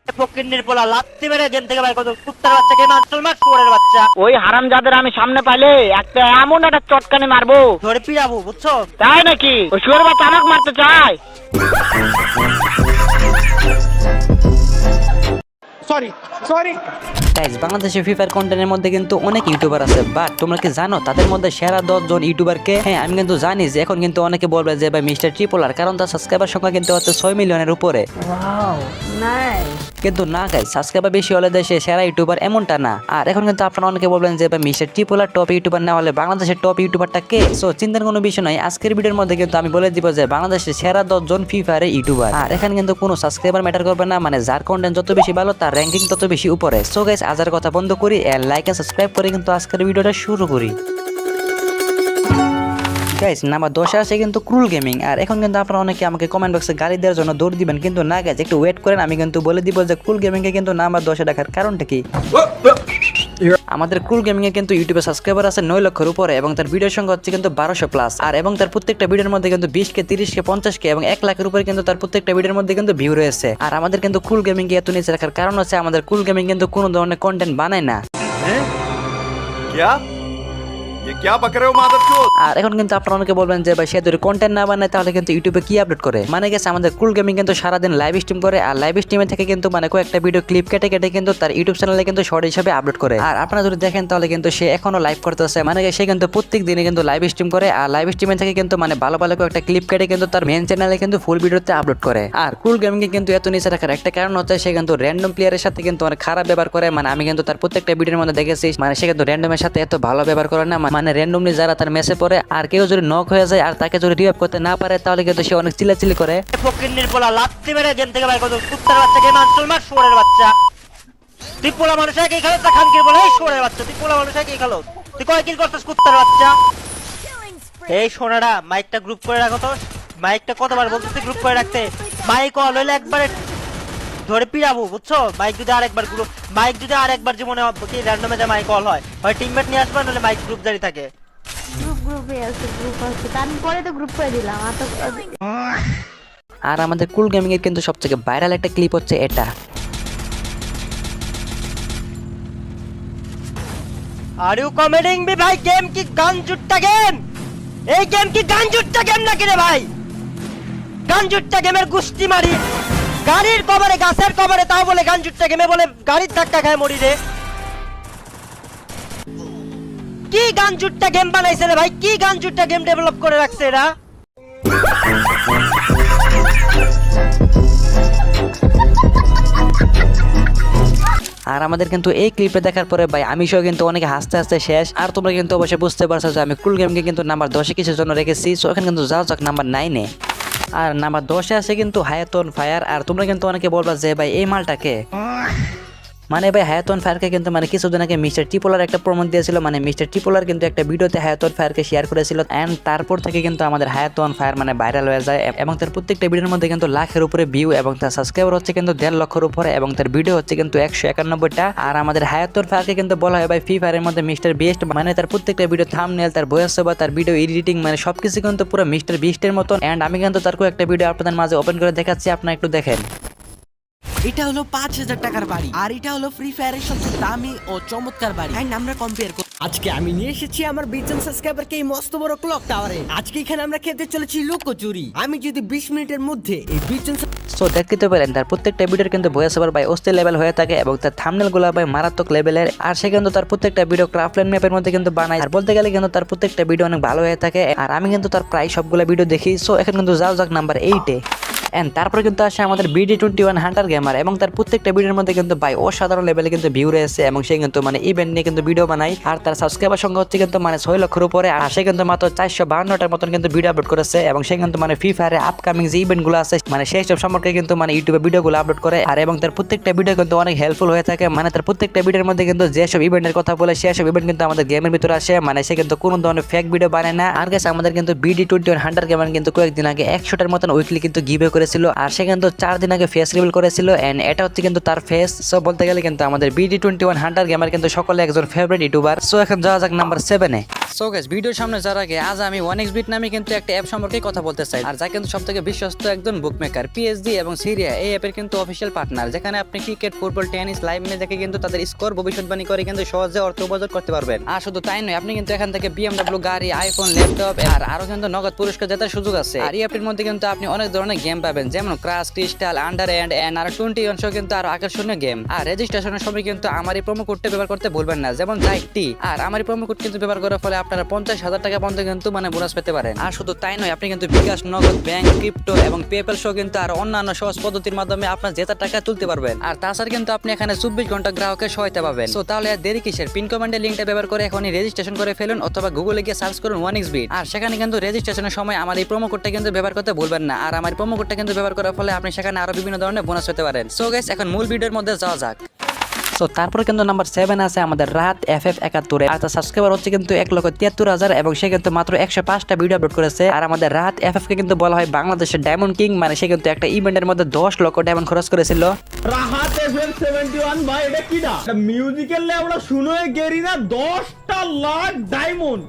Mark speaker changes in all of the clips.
Speaker 1: ফকিন্নির পোলা লাত্তি মেরে গেম থেকে বাইর কত কুত্তার বাচ্চা কে মারছল মার শুয়োরের বাচ্চা।
Speaker 2: ওই হারামজাদের আমি সামনে পাইলে একটা এমন একটা চটকানি মারবো
Speaker 1: ধরে পিড়াবো বুঝছো।
Speaker 2: তাই নাকি? ওই শুয়োরের বাচ্চা আমাকে মারতে চায়।
Speaker 3: গাইস, বাংলাদেশে ফ্রি ফায়ার কন্টেন্টের মধ্যে কিন্তু অনেক ইউটিউবার আছে, বাট তোমরা কি জানো তাদের মধ্যে সেরা 10 জন ইউটিউবারকে? হ্যাঁ, আমি কিন্তু জানি যে এখন কিন্তু অনেকে বলবে যে ভাই মিস্টার ট্রিপলার, কারণ তার সাবস্ক্রাইবার সংখ্যা কিন্তু হচ্ছে 6 মিলিয়নের উপরে। কিন্তু না গাইস, সাবস্ক্রাইবার বেশি হলে দেশে সেরা ইউটিউবার এমনটা না। আর এখন কিন্তু আপনারা অনেকে বলবেন যে ভাই মিস্টার ট্রিপলার টপ ইউটিউবার না হলে বাংলাদেশের টপ ইউটিউবারটা কে? সো চিন্তার কোনো বিষয় নয়, আজকের ভিডিওর মধ্যে কিন্তু আমি বলে দিব যে বাংলাদেশের সেরা 10 জন ফ্রি ফায়ারের ইউটিউবার। আর এখানে কিন্তু কোনো সাবস্ক্রাইবার ম্যাটার করবে না, মানে যার কন্টেন্ট যত বেশি ভালো তার র্যাঙ্কিং তত বেশি উপরে। সো গাইস, আজার কথা বন্ধ করি, লাইক এন্ড সাবস্ক্রাইব করে কিন্তু আজকের ভিডিওটা শুরু করি। গাইস, নাম্বার 10 আছে কিন্তু ক্রুল গেমিং। আর এখন কিন্তু আপনারা অনেকে আমাকে কমেন্ট বক্সে গালি দেওয়ার জন্য দৌড় দিবেন, কিন্তু না গাইস, একটু ওয়েট করেন, আমি কিন্তু বলে দিব যে ক্রুল গেমিং কে কিন্তু নাম্বার 10 এ রাখার কারণটা কি। আমাদের ক্রুল গেমিং এ কিন্তু ইউটিউবে সাবস্ক্রাইবার আছে 9 লক্ষের উপরে এবং তার ভিডিওর সংখ্যা হচ্ছে কিন্তু 1200 প্লাস। আর এবং তার প্রত্যেকটা ভিডিওর মধ্যে কিন্তু 20 কে 30 কে 50 কে এবং 1 লাখের উপরে কিন্তু তার প্রত্যেকটা ভিডিওর মধ্যে কিন্তু ভিউ রয়েছে। আর আমাদের কিন্তু ক্রুল গেমিং কে এত নিচে রাখার কারণ হচ্ছে আমাদের ক্রুল গেমিং কিন্তু কোনো ধরনের কন্টেন্ট বানায় না।
Speaker 4: क्या ये क्या बक रहे हो मादरचोद।
Speaker 3: আর এখন কিন্তু আপনারা অনেকে বলবেন যে ভাই সে যদি কন্টেন্ট না বানায় তাহলে কিন্তু ইউটিউবে কি আপলোড করে? মানে গেছে আমাদের কুল গেমিং কিন্তু সারাদিন লাইভ স্ট্রিম করে, আর লাইভ স্ট্রিমে থেকে কিন্তু মানে কয়েকটা ভিডিও ক্লিপ কেটে কেটে কিন্তু তার ইউটিউব চ্যানেলে কিন্তু শর্ট হিসেবে আপলোড করে। আর আপনারা যদি দেখেন তাহলে কিন্তু সে এখনো লাইভ করতেছে, মানে সে কিন্তু প্রত্যেক দিনে কিন্তু লাইভ স্ট্রিম করে, আর লাইভ স্ট্রিমে থেকে কিন্তু মানে ভালো ভালো কয়েকটা ক্লিপ কেটে কিন্তু তার মেন চ্যানেলে কিন্তু ফুল ভিডিওতে আপলোড করে। আর কুল গেমিং কিন্তু এত নিচে রাখার একটা কারণ হচ্ছে সে কিন্তু র্যান্ডম প্লেয়ারের সাথে কিন্তু অনেক খারাপ ব্যবহার করে। মানে আমি কিন্তু তার প্রত্যেকটা ভিডিওর মধ্যে দেখেছি, মানে সে কিন্তু র্যান্ডমের সাথে এত ভালো ব্যবহার করে না, মানে র্যান্ডমলি যারা তার মেসে পড়ে আর কেউ যদি নক হয়ে যায় আর তাকে যদি রিভাইভ করতে না পারে তাহলে কিন্তু সে অনেক চিল্লাচিল্লি করে।
Speaker 1: ফকিন্নির পোলা লাত্তি মেরে গেম থেকে বাইর কত কুত্তার বাচ্চা কে মারছল মার শুয়োরের বাচ্চা। তুই পোলা মানুষ কি খেলো তা খানকির বলে এই শুয়োরের বাচ্চা, তুই পোলা মানুষ কি খেলো, তুই কয় কিল করছিস কুত্তার বাচ্চা। এই সোনারা মাইকটা গ্রুপ করে রাখো তো, মাইকটা কতবার বলতেছি গ্রুপ করে রাখতে। মাইক অল হইলে একবারে ধরে পিড়াবো বুঝছো। মাইক যদি আরেকবার জীবনে কি র্যান্ডমে যে মাইক অল হয় টিমমেট নিয়ে আসবে নাহলে মাইক গ্রুপ জারি থাকে।
Speaker 5: গ্রুপে আছে তারপরে তো গ্রুপ করে দিলাম।
Speaker 3: আর আমাদের কুল গেমিং এর কিন্তু সবথেকে ভাইরাল একটা ক্লিপ হচ্ছে এটা।
Speaker 1: আর ইউ কমেডিং মি ভাই? গেম কি গান জুট্টা গেম? এই গেম কি গান জুট্টা গেম নাকি রে ভাই? গান জুট্টা গেমের গুষ্টি মারি গাড়ির কভারে গাছের কভারে, তাও বলে গান জুট্টা গেমে, বলে গাড়ির ধাক্কা খায় মরি রে। কি গান জুট্টা গেম বানাইছে রে ভাই? কি গান জুট্টা গেম ডেভেলপ করে রাখছে এরা?
Speaker 3: আর আমাদের কিন্তু এই ক্লিপে দেখার পরে ভাই আমি সহ কিন্তু অনেকে হাসতে হাসতে শেষ। আর তোমরা কিন্তু অবশ্যই বুঝতে পারছো যে আমি কুল গেমকে কিন্তু নাম্বার 10 এ কিছুর জন্য রেখেছি। সো এখানে কিন্তু যাও যাক নাম্বার 9 এ। আর নাম্বার 10 এ আছে কিন্তু হায়াতন ফায়ার। আর তোমরা কিন্তু অনেকে বলবা যে ভাই এই মালটাকে, মানে ভাই হায়াতন ফায়ারকে কিন্তু মানে কিছুদিন আগে মিস্টার ট্রিপলার একটা প্রমোট দিয়েছিল। মানে মিস্টার ট্রিপলার কিন্তু একটা ভিডিওতে হায়াতন ফায়ারকে শেয়ার করেছিল, এন্ড তারপর থেকে কিন্তু আমাদের হায়াতন ফায়ার মানে ভাইরাল হয়ে যায় এবং তার প্রত্যেকটা ভিডিওর মধ্যে কিন্তু লাখের উপরে ভিউ এবং তার সাবস্ক্রাইবার হচ্ছে কিন্তু 1.5 লক্ষের উপরে এবং তার ভিডিও হচ্ছে কিন্তু 191টা। আর আমাদের হায়াতন ফায়ারকে কিন্তু বলা হয় ভাই ফ্রি ফায়ারের মধ্যে মিস্টার বিস্ট, মানে তার প্রত্যেকটা ভিডিও থাম্বনেল, তার ভয়েস ওভার, তার ভিডিও এডিটিং, মানে সবকিছু কিন্তু পুরো মিস্টার বিস্টের মতন। এন্ড আমি কিন্তু তার একটা ভিডিও আপনাদের মাঝে ওপেন করে দেখাচ্ছি, আপনারা একটু দেখেন।
Speaker 6: এটা হলো 5000 টাকার বাড়ি, আর এটা হলো ফ্রি ফায়ারের সবচেয়ে দামি ও চমৎকার বাড়ি। এন্ড আমরা কম্পেয়ার করি। আজকে আমি নিয়ে এসেছি আমার 20 জন সাবস্ক্রাইবারকে এই মস্ত বড় ক্লক টাওয়ারে। আজকে এখানে আমরা খেতে চলেছি লুকোচুরি। আমি যদি 20 মিনিটের মধ্যে এই 20 জন
Speaker 3: সো দেখতে পেলেন তার প্রত্যেকটা ভিডিওর কিন্তু ভয়েস ওভার বাই অস্থির লেভেল হয়ে থাকে এবং তার থাম্বনেল গুলো বাই মারাত্মক লেভেলের। আর সে কিন্তু তার প্রত্যেকটা ভিডিও ক্রাফটল্যান্ড ম্যাপের মধ্যে কিন্তু বানায়। আর বলতে গেলে কিন্তু তার প্রত্যেকটা ভিডিও অনেক ভালো হয়ে থাকে। আর আমি কিন্তু তার প্রায় সবগুলো ভিডিও দেখি। সো এখন কিন্তু যাও যাক নাম্বার 8 এ। এন্ড তারপরে কিন্তু আসে আমাদের BD21 হান্টার গেমার এবং তার প্রত্যেকটা ভিডিওর মধ্যে কিন্তু ভাই অসাধারণ লেভেলে কিন্তু ভিউ রয়েছে এবং সে কিন্তু মানে ইভেন্ট নিয়ে কিন্তু ভিডিও বানায়। আর তার সাবস্ক্রাইবার সংখ্যা হচ্ছে কিন্তু মানে 6 লক্ষের উপরে। আর সে কিন্তু মাত্র 452টার মতন কিন্তু ভিডিও আপলোড করেছে এবং সে কিন্তু মানে ফ্রি ফায়ারে আপকামিং যে ইভেন্ট গুলো আছে মানে সেই সব সম্পর্কে কিন্তু মানে ইউটিউবে ভিডিওগুলো আপলোড করে। আর এবং তার প্রত্যেকটা ভিডিও কিন্তু অনেক হেল্পফুল হয়ে থাকে। মানে তার প্রত্যেকটা ভিডিওর মধ্যে কিন্তু যেসব ইভেন্টের কথা বলে সেসব ইভেন্ট কিন্তু আমাদের গেমের ভিতরে আসে, মানে সে কিন্তু কোনো ধরনের ফেক ভিডিও বানায় না। আর গেছে আমাদের কিন্তু BD21 হান্টার গেমার কিন্তু কয়েকদিন আগে 100টার মতন উইকলি কিন্তু গিভে করে করেছিল, আর সে কিন্তু 4 দিন আগে ফেস রিভিল করেছিল এন্ড এটা হচ্ছে কিন্তু তার ফেস। সো বলতে গেলে কিন্তু আমাদের BD21 হান্টার গেমার কিন্তু সকলে একজন ফেভারিট ইউটিউবার। সো এখন যাওয়া যাক নাম্বার 7 এ। সো গাইস, ভিডিওর সামনে যাওয়ার আগে আজ আমি 1xBit নামে কিন্তু একটা অ্যাপ সম্পর্কে কথা বলতে চাই, আর যা কিন্তু সবথেকে বিশ্বস্ত একজন বুকমেকার। PSG এবং সিরিয়া এই অ্যাপের কিন্তু অফিশিয়াল পার্টনার, যেখানে আপনি cricket, football, tennis live match দেখে কিন্তু তাদের স্কোর ভবিষ্যৎবাণী করে কিন্তু সহজে অর্থ উপার্জন করতে পারবেন। আর শুধু তাই নয়, আপনি কিন্তু এখান থেকে BMW গাড়ি, আইফোন, ল্যাপটপ আর আরো কিন্তু নগদ পুরস্কার জেতার সুযোগ আছে। আর এই অ্যাপের মধ্যে কিন্তু আপনি অনেক ধরনের গেম পাবেন, যেমন ক্রাশ, ক্রিস্টাল, আন্ডার এন্ড আর 21 সহ কিন্তু আরো আকর্ষণীয় গেম। আর রেজিস্ট্রেশনের সময় কিন্তু আমার এই প্রোমো কোডটা ব্যবহার করতে ভুলবেন না, যেমন জাইটি। আর আমার এই প্রোমো কোড কিন্তু ব্যবহার করার ফলে আপনারা 50,000 টাকা পর্যন্ত কিন্তু বোনাস পেতে পারেন। আর শুধু তাই নয়, আপনি কিন্তু বিকাশ, নগদ, ব্যাংক, ক্রিপ্টো এবং পেপ্যাল সহ কিন্তু আর অন্যান্য সহজ পদ্ধতির মাধ্যমে আপনার জেতার টাকা তুলতে পারবেন। আর তাছাড়া কিন্তু আপনি এখানে 24 ঘন্টা গ্রাহকের সহায়তা পাবেন। সো তাহলে আর দেরি কিসের, পিন কমেন্টের লিঙ্কটা ব্যবহার করে এখনই রেজিস্ট্রেশন করে ফেলুন, অথবা গুগলে গিয়ে সার্চ করুন 1xBit। আর সেখানে কিন্তু রেজিস্ট্রেশনের সময় আমার এই প্রোমো কোডটা কিন্তু ব্যবহার করতে ভুলবেন না। আর আমার প্রোমো কোডটা কিন্তু ব্যবহার করার ফলে আপনি সেখানে আরো বিভিন্ন ধরনের বোনাস পেতে পারেন। সো গাইস, এখন মূল ভিডিওর মধ্যে যাওয়া যাক। সো তারপরে কিন্তু নাম্বার 7 আছে আমাদের রাত FF71 আর তার সাবস্ক্রাইবার হচ্ছে কিন্তু 1,73,000 এবং সে কিন্তু মাত্র 105টা ভিডিও আপলোড করেছে। আর আমাদের রাত FF কে কিন্তু বলা হয় বাংলাদেশের ডায়মন্ড কিং, মানে সে কিন্তু একটা ইভেন্টের মধ্যে 10 লক্ষ ডায়মন্ড খরচ করেছিল।
Speaker 7: রাহাত FM71 ভাই, এটা কিডা? এটা মিউজিক্যাল লেভেল শুনোয় গেরিনা 10টা লাখ ডায়মন্ড,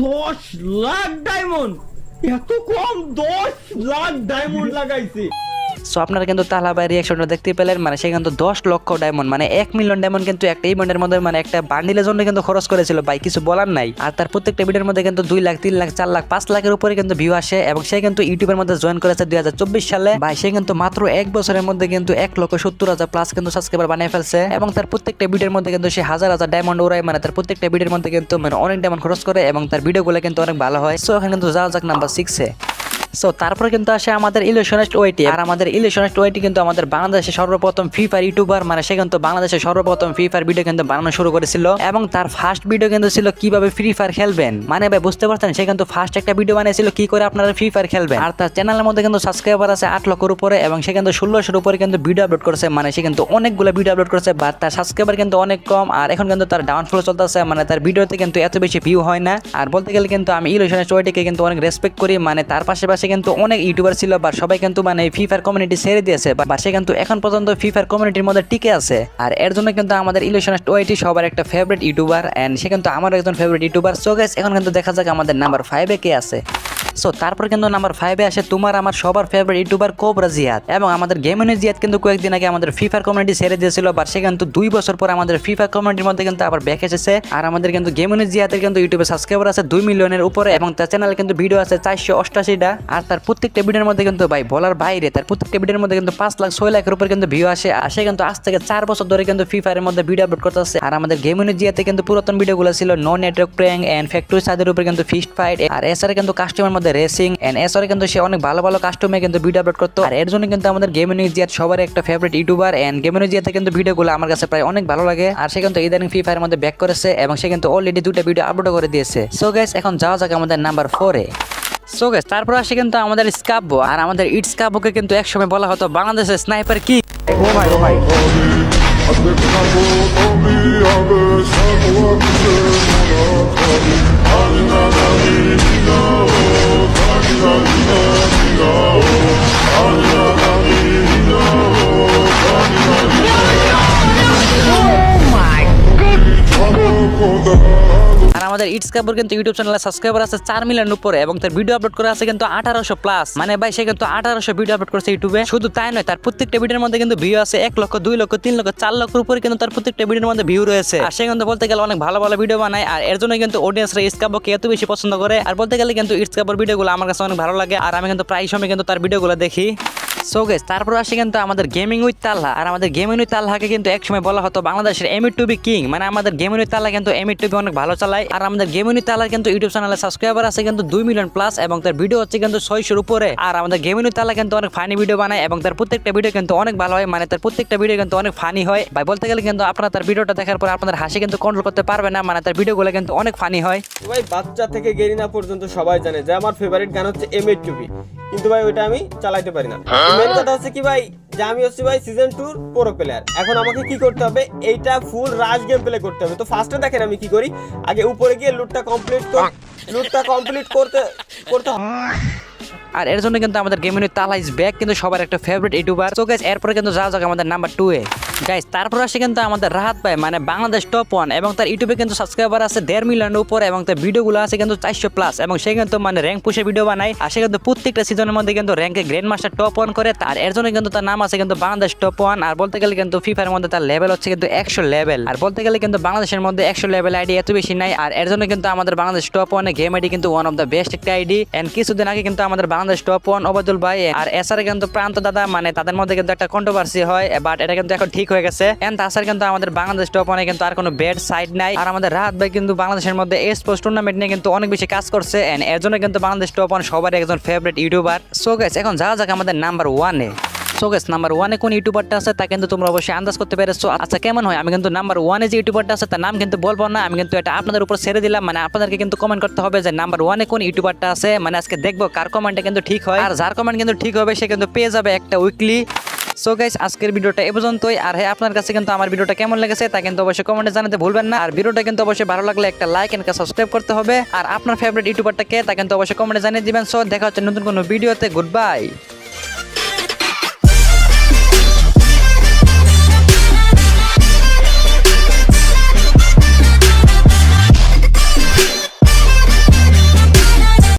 Speaker 7: 10 লাখ ডায়মন্ড, এত কম 10 লাখ ডায়মন্ড লাগাইছে।
Speaker 3: সো আপনারা কিন্তু তাহলা ভাই রিঅ্যাকশনটা দেখতে পেলেন, মানে সে কিন্তু 10 লক্ষ ডায়মন্ড মানে 1 মিলিয়ন ডায়মন্ড কিন্তু একটা ইভেন্টের মধ্যে মানে একটা বান্ডিলের জন্য কিন্তু খরচ করেছিল ভাই, কিছু বলার নাই। আর তার প্রত্যেকটা ভিডিওর মধ্যে কিন্তু 2 লাখ, 3 লাখ, 4 লাখ, 5 লাখের উপরে কিন্তু ভিউ আসে এবং সে কিন্তু ইউটিউবের মধ্যে জয়েন করেছে 2024 সালে। ভাই সে কিন্তু মাত্র 1 বছরের মধ্যে কিন্তু 1,70,000 প্লাস কিন্তু সাবস্ক্রাইবার বানিয়ে ফেলছে এবং তার প্রত্যেকটা ভিডিওর মধ্যে কিন্তু সে হাজার হাজার ডায়মন্ড ওড়ায়, মানে তার প্রত্যেকটা ভিডিওর মধ্যে কিন্তু মানে অনেক ডায়মন্ড খরচ করে এবং তার ভিডিওগুলো কিন্তু অনেক ভালো হয়। সো এখানে কিন্তু যাওয়া যাক নাম্বার 6 এ। সো তারপরে কিন্তু আসে আমাদের ইলিউশনিস্ট ওয়াইটি। আর আমাদের ইলিউশনিস্ট ওয়াইটি কিন্তু আমাদের বাংলাদেশে সর্বপ্রথম ফ্রি ফায়ার ইউটিউবার, মানে সে কিন্তু বাংলাদেশে সর্বপ্রথম ফ্রি ফায়ার ভিডিও কিন্তু বানানো শুরু করেছিল এবং তার ফার্স্ট ভিডিও কিন্তু ছিল কিভাবে ফ্রি ফায়ার খেলবেন। মানে ভাই বুঝতে পারছেন, সে কিন্তু ফার্স্ট একটা ভিডিও বানিয়েছিল কি করে আপনারা ফ্রি ফায়ার খেলবেন। আর তার চ্যানেলের মধ্যে কিন্তু সাবস্ক্রাইবার আছে 8 লক্ষের উপরে এবং সে কিন্তু 1600-এর উপরে কিন্তু ভিডিও আপলোড করেছে, মানে সে কিন্তু অনেকগুলো ভিডিও আপলোড করেছে, বাট তার সাবস্ক্রাইবার কিন্তু অনেক কম। আর এখন কিন্তু তার ডাউনফল চলতেছে, মানে তার ভিডিওতে কিন্তু এত বেশি ভিউ হয় না। আর বলতে গেলে কিন্তু আমি ইলিউশনিস্ট ওয়াইটিকে কিন্তু অনেক রেসপেক্ট করি, মানে তার পাশে কিন্তু অনেক ইউটিউবার ছিল বা সবাই কিন্তু মানে ফ্রি ফায়ার কমিউনিটি ছেড়ে দিয়েছে, বা সে কিন্তু এখন পর্যন্ত ফ্রি ফায়ার কমিউনিটির মধ্যে টিকে আছে। আর এর জন্য কিন্তু আমাদের ইলিউশনিস্ট ওয়াইটি সবার একটা ফেভারিট ইউটিউবার এন্ড সে কিন্তু আমার একজন ফেভারিট ইউটিউবার। সো গাইস, এখন কিন্তু দেখা যাক আমাদের নাম্বার 5 এ কে আছে। সো তারপর কিন্তু নাম্বার 5 এ আসে তোমার আমার সবার ফেভারিট ইউটিউবার কোবরা জিয়াদ। এবং আমাদের গেমিং জিয়াদ কিন্তু কয়েকদিন আগে আমাদের ফ্রি ফায়ার কমিউনিটি ছেড়ে দিয়েছিল, বাট সে কিন্তু 2 বছর পর আমাদের ফ্রি ফায়ার কমিউনিটির মধ্যে কিন্তু আবার ব্যাক এসেছে। আর আমাদের কিন্তু গেমিং জিয়াদের কিন্তু ইউটিউবে সাবস্ক্রাইবার আছে 2 মিলিয়নের উপরে এবং তার চ্যানেলে কিন্তু ভিডিও আছে 488টা। আর তার প্রত্যেকটা ভিডিওর মধ্যে কিন্তু ভাই বলার বাইরে, তার প্রত্যেকটা ভিডিওর মধ্যে কিন্তু 5 লাখ 6 লাখের উপরে কিন্তু ভিউ আসে। আর সে কিন্তু আজ থেকে 4 বছর ধরে কিন্তু ফ্রি ফায়ারের মধ্যে ভিডিও আপলোড করতেছে। আর আমাদের গেমিং জিয়াতে কিন্তু পুরাতন ভিডিওগুলো ছিল no network prank and factory সাইডের উপরে কিন্তু ফিস্ট ফাইট, আর এছাড়া কিন্তু কাস্টমের মধ্যে রেসিং এন্ড এছাড়া কিন্তু সে অনেক ভালো ভালো কাস্টমে কিন্তু ভিডিও আপলোড করতো। আর এর জন্য কিন্তু আমাদের গেমিং জিয়াদ সবার একটা ফেভারিট ইউটিউবার এন্ড গেমিং জিয়াতে কিন্তু ভিডিওগুলো আমার কাছে প্রায় অনেক ভালো লাগে। আর সে কিন্তু ইদানিং ফ্রি ফায়ারের মধ্যে ব্যাক করেছে এবং সে কিন্তু অলরেডি 2টা ভিডিও আপলোড করে দিয়েছে। সো গাইস, এখন যাওয়া যাক আমাদের নাম্বার 4 এ। সো গাইস, তারপর আসে কিন্তু আমাদের স্কাবো। আর আমাদের ইটস স্কাবোকে কিন্তু একসময় বলা হতো বাংলাদেশের স্নাইপার কি। আর আমাদের ইটস কাপুর কিন্তু ইউটিউব চ্যানেলে সাবস্ক্রাইবার আছে 4 মিলিয়ন উপরে এবং তার ভিডিও আপলোড করা আছে কিন্তু 1800 প্লাস। মানে ভাই সে কিন্তু 1800 ভিডিও আপলোড করেছে ইউটিউবে। শুধু তাই নয়, তার প্রত্যেকটা ভিডিওর মধ্যে কিন্তু ভিউ আছে 1 লক্ষ, 2 লক্ষ, 3 লক্ষ, 4 লক্ষের উপরে কিন্তু তার প্রত্যেকটা ভিডিওর মধ্যে ভিউ রয়েছে। আর সে কিন্তু বলতে গেলে অনেক ভালো ভালো ভিডিও বানায়। আর এর জন্য কিন্তু অডিয়েন্সরা ইটস কাপুরকে এত বেশি পছন্দ করে। আর বলতে গেলে কিন্তু ইটস কাপুর ভিডিওগুলো আমার কাছে অনেক ভালো লাগে আর আমি কিন্তু প্রায় সময় কিন্তু তার ভিডিওগুলো দেখি। সো গাইস, তারপর আসে কিন্তু আমাদের গেমিং উইথ তালহা। আর আমাদের গেমিং উইথ তালহাকে কিন্তু একসময় বলা হতো বাংলাদেশের এমিটুবি কিং। মানে আমাদের গেমিং উইথ তালহা কিন্তু এমিটুবি অনেক ভালো চালায়। আর আমাদের গেমিং উইথ তালহা কিন্তু ইউটিউব চ্যানেলে সাবস্ক্রাইবার আছে কিন্তু 2 মিলিয়ন প্লাস এবং তার ভিডিও হচ্ছে কিন্তু 600-এর উপরে। আর আমাদের গেমিং উইথ তালহা কিন্তু অনেক ফানি ভিডিও বানায় এবং তার প্রত্যেকটা ভিডিও কিন্তু অনেক ভালো হয়, মানে তার প্রত্যেকটা ভিডিও কিন্তু অনেক ফানি হয়। ভাই বলতে গেলে কিন্তু আপনারা তার ভিডিওটা দেখার পর আপনাদের হাসি কিন্তু কন্ট্রোল করতে পারবে না, মানে তার ভিডিওগুলো কিন্তু অনেক ফানি হয়।
Speaker 7: ভাই বাচ্চা থেকে গেরিনা পর্যন্ত সবাই জানে যে আমার ফেভারিট গান হচ্ছে M8 কিন্তু ভাই ওইটা আমি চালাইতে পারি না। মেন কথা হচ্ছে কি ভাই, যে আমি হচ্ছে ভাই সিজন 2 প্রো প্লেয়ার। এখন আমাকে কি করতে হবে, এইটা ফুল রাশ গেম প্লে করতে হবে। তো ফার্স্টে দেখেন আমি কি করি, আগে উপরে গিয়ে লুটটা কমপ্লিট করতে
Speaker 3: আর এর জন্য কিন্তু আমাদের গেমিং তালা ইজ ব্যাক কিন্তু সবার একটা ফেভারিট ইউটিউবার। তো গাইস এরপরে কিন্তু যাওয়া যাক আমাদের নাম্বার 2 এ। গাইস তারপর আসে কিন্তু আমাদের রাহাত ভাই, মানে বাংলাদেশ টপ 1 এবং তার ইউটিউবে কিন্তু সাবস্ক্রাইবার আছে 1.5 মিলিয়নের উপরে এবং তার ভিডিওগুলো আছে কিন্তু 400+ এবং সে কিন্তু মানে র্যাঙ্ক পুশে ভিডিও বানায়। আর সে কিন্তু প্রত্যেকটা সিজনের মধ্যে কিন্তু র্যাঙ্কে গ্র্যান্ড মাস্টার টপ 1 করে। আর এর জন্য কিন্তু তার নাম আছে কিন্তু বাংলাদেশ টপ 1। আর বলতে গেলে কিন্তু ফ্রি ফায়ারের মধ্যে তার লেভেল হচ্ছে কিন্তু 100 লেভেল। আর বলতে গেলে কিন্তু বাংলাদেশের মধ্যে 100 লেভেল আইডি এত বেশি নাই। আর এর জন্য কিন্তু আমাদের বাংলাদেশ টপ 1 এ গেম আইডি কিন্তু ওয়ান অফ দ্য বেস্ট একটা আইডি। এন্ড কিছুদিন আগে কিন্তু আমাদের বাংলাদেশ টপ 1 ওবায়দুল ভাই আর এসআর কিন্তু প্রান্ত দাদা, মানে তাদের মধ্যে কিন্তু একটা কন্ট্রোভার্সি হয়, বাট এটা কিন্তু এখন ঠিক হয়ে গেছে। এন্ড তাছাড়া কিন্তু আমাদের বাংলাদেশ টপ 1 এ কিন্তু আর কোনো ব্যাড সাইড নাই। আর আমাদের রাহাত ভাই কিন্তু বাংলাদেশের মধ্যে স্পোর্টস টুর্নামেন্ট নিয়ে কিন্তু অনেক বেশি কাজ করছে। এন্ড এর জন্য কিন্তু বাংলাদেশ টপ 1 সবার একজন ফেভারিট ইউটিউবার। সো গাইস এখন যাওয়া যাক আমাদের নাম্বার 1 এ। সো গাইস নাম্বার 1 এ কোন ইউটিউবারটা আছে তা কিন্তু তোমরা অবশ্যই আন্দাজ করতে পেরেছো। আচ্ছা কেমন হয়, আমি কিন্তু নাম্বার 1 এ যে ইউটিউবারটা আছে তার নাম কিন্তু বলবো না, আমি কিন্তু এটা আপনাদের উপর ছেড়ে দিলাম। মানে আপনাদেরকে কিন্তু কমেন্ট করতে হবে যে নাম্বার 1 এ কোন ইউটিউবারটা আছে। মানে আজকে দেখবো কার কমেন্টটা কিন্তু ঠিক হয়, আর যার কমেন্ট কিন্তু ঠিক হবে সে কিন্তু পেয়ে যাবে একটা উইকলি। সো গাইস আজকের ভিডিওটা এ পর্যন্তই। আর হ্যাঁ, আপনার কাছে কিন্তু আমার ভিডিওটা কেমন লেগেছে তা কিন্তু অবশ্যই কমেন্টে জানাতে ভুলবেন না। আর ভিডিওটা কিন্তু অবশ্যই ভালো লাগলে একটা লাইক এন্ড সাবস্ক্রাইব করতে হবে। আর আপনার ফেভারিট ইউটিউবারটা কে তা কিন্তু অবশ্যই কমেন্টে জানিয়ে দিবেন। সো দেখা হচ্ছে নতুন কোনো ভিডিওতে। Good bye.